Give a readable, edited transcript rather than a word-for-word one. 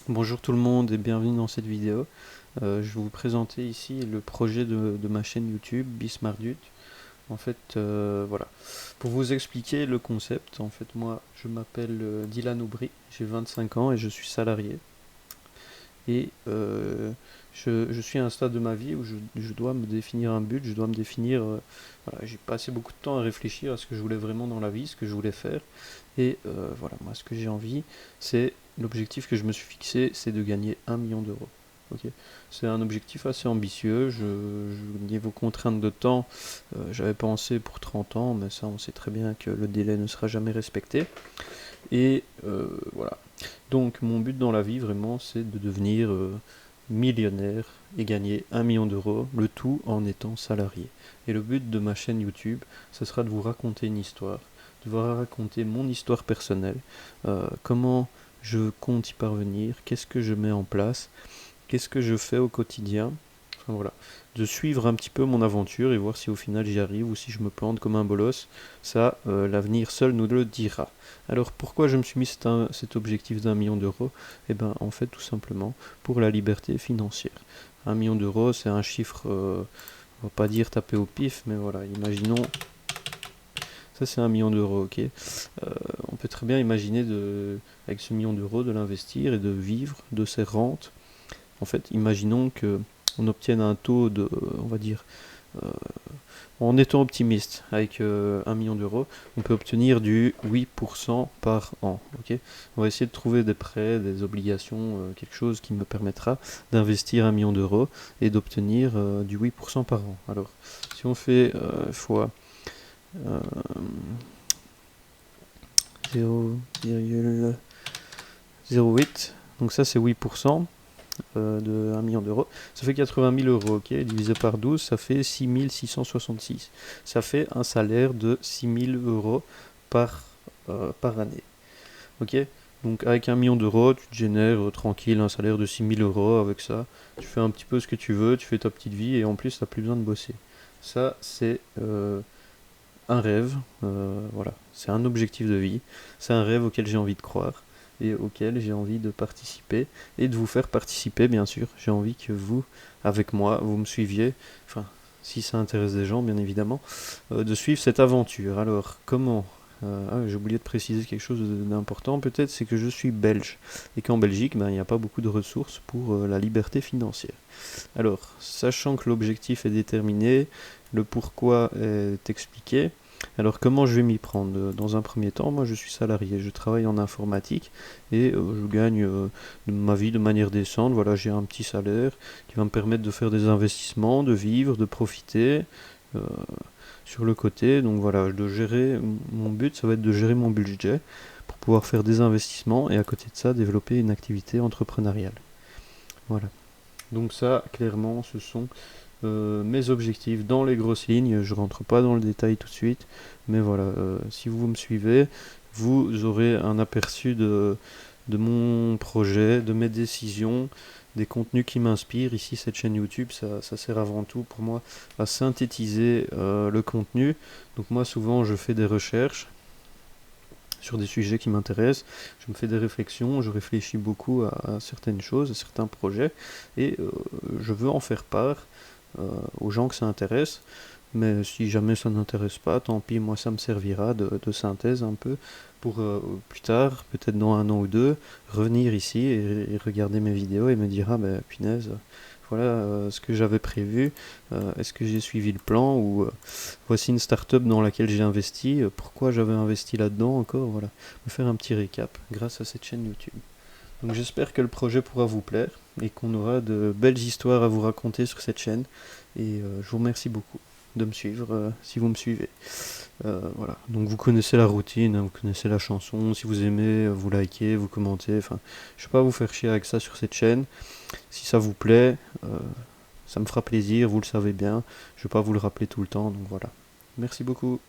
Bonjour tout le monde et bienvenue dans cette vidéo. Je vais vous présenter ici le projet de ma chaîne YouTube Bismardut. En fait, voilà. Pour vous expliquer le concept, en fait, moi je m'appelle Dylan Aubry, j'ai 25 ans et je suis salarié. Et je suis à un stade de ma vie où je dois me définir un but, je dois me définir. Voilà, j'ai passé beaucoup de temps à réfléchir à ce que je voulais vraiment dans la vie, ce que je voulais faire. Et voilà, moi ce que j'ai envie, c'est l'objectif que je me suis fixé, c'est de gagner 1 million d'euros. Ok. C'est un objectif assez ambitieux. Niveau contrainte de temps, j'avais pensé pour 30 ans, mais ça on sait très bien que le délai ne sera jamais respecté. Et voilà. Donc mon but dans la vie vraiment c'est de devenir millionnaire et gagner 1 million d'euros, le tout en étant salarié. Et le but de ma chaîne YouTube, ce sera de vous raconter une histoire, de vous raconter mon histoire personnelle, comment je compte y parvenir, qu'est-ce que je mets en place, qu'est-ce que je fais au quotidien. Enfin voilà, de suivre un petit peu mon aventure et voir si au final j'y arrive ou si je me plante comme un bolos. Ça, l'avenir seul nous le dira. Alors pourquoi je me suis mis cet objectif d'1 million d'euros? Eh bien en fait tout simplement pour la liberté financière. 1 million d'euros c'est un chiffre, on va pas dire taper au pif, mais voilà, imaginons, ça c'est 1 million d'euros, ok. On peut très bien imaginer avec ce million d'euros de l'investir et de vivre de ses rentes. En fait, imaginons que on obtienne un taux de, on va dire, euh, en étant optimiste, avec 1 million d'euros, on peut obtenir du 8% par an. Ok. On va essayer de trouver des prêts, des obligations, quelque chose qui me permettra d'investir 1 million d'euros et d'obtenir du 8% par an. Alors, si on fait fois euh, 0,08, donc ça c'est 8%, de 1 million d'euros, ça fait 80 000 euros, ok, divisé par 12, ça fait 6 666. Ça fait un salaire de 6 000 euros par année, ok. Donc avec 1 million d'euros, tu te génères tranquille un salaire de 6 000 euros. Avec ça, tu fais un petit peu ce que tu veux, tu fais ta petite vie et en plus, tu n'as plus besoin de bosser. Ça, c'est un rêve, voilà, c'est un objectif de vie, c'est un rêve auquel j'ai envie de croire et auquel j'ai envie de participer et de vous faire participer, bien sûr. J'ai envie que vous, avec moi, vous me suiviez, enfin, si ça intéresse des gens, bien évidemment, de suivre cette aventure. Alors, comment? J'ai oublié de préciser quelque chose d'important, peut-être, c'est que je suis belge et qu'en Belgique, ben, il n'y a pas beaucoup de ressources pour la liberté financière. Alors, sachant que l'objectif est déterminé, le pourquoi est expliqué, alors comment je vais m'y prendre? Dans un premier temps, moi je suis salarié, je travaille en informatique et je gagne ma vie de manière décente. Voilà, j'ai un petit salaire qui va me permettre de faire des investissements, de vivre, de profiter euh, sur le côté. Donc voilà, de gérer, mon but ça va être de gérer mon budget pour pouvoir faire des investissements et à côté de ça développer une activité entrepreneuriale. Voilà. Donc ça, clairement, ce sont mes objectifs dans les grosses lignes. Je rentre pas dans le détail tout de suite, mais voilà, si vous me suivez, vous aurez un aperçu de mon projet, de mes décisions, des contenus qui m'inspirent. Ici, cette chaîne YouTube, ça sert avant tout pour moi à synthétiser le contenu. Donc moi, souvent, je fais des recherches sur des sujets qui m'intéressent, je me fais des réflexions, je réfléchis beaucoup à certaines choses, à certains projets, et je veux en faire part aux gens que ça intéresse. Mais si jamais ça n'intéresse pas, tant pis, moi ça me servira de synthèse un peu pour plus tard, peut-être dans 1 an ou 2, revenir ici et regarder mes vidéos et me dire ah ben punaise, voilà ce que j'avais prévu, est-ce que j'ai suivi le plan ou voici une start-up dans laquelle j'ai investi, pourquoi j'avais investi là-dedans encore, voilà, me faire un petit récap grâce à cette chaîne YouTube. Donc j'espère que le projet pourra vous plaire et qu'on aura de belles histoires à vous raconter sur cette chaîne. Et je vous remercie beaucoup de me suivre si vous me suivez. Voilà. Donc vous connaissez la routine, hein, vous connaissez la chanson. Si vous aimez, vous likez, vous commentez. Enfin, je ne vais pas vous faire chier avec ça sur cette chaîne. Si ça vous plaît, ça me fera plaisir, vous le savez bien. Je ne vais pas vous le rappeler tout le temps. Donc voilà. Merci beaucoup.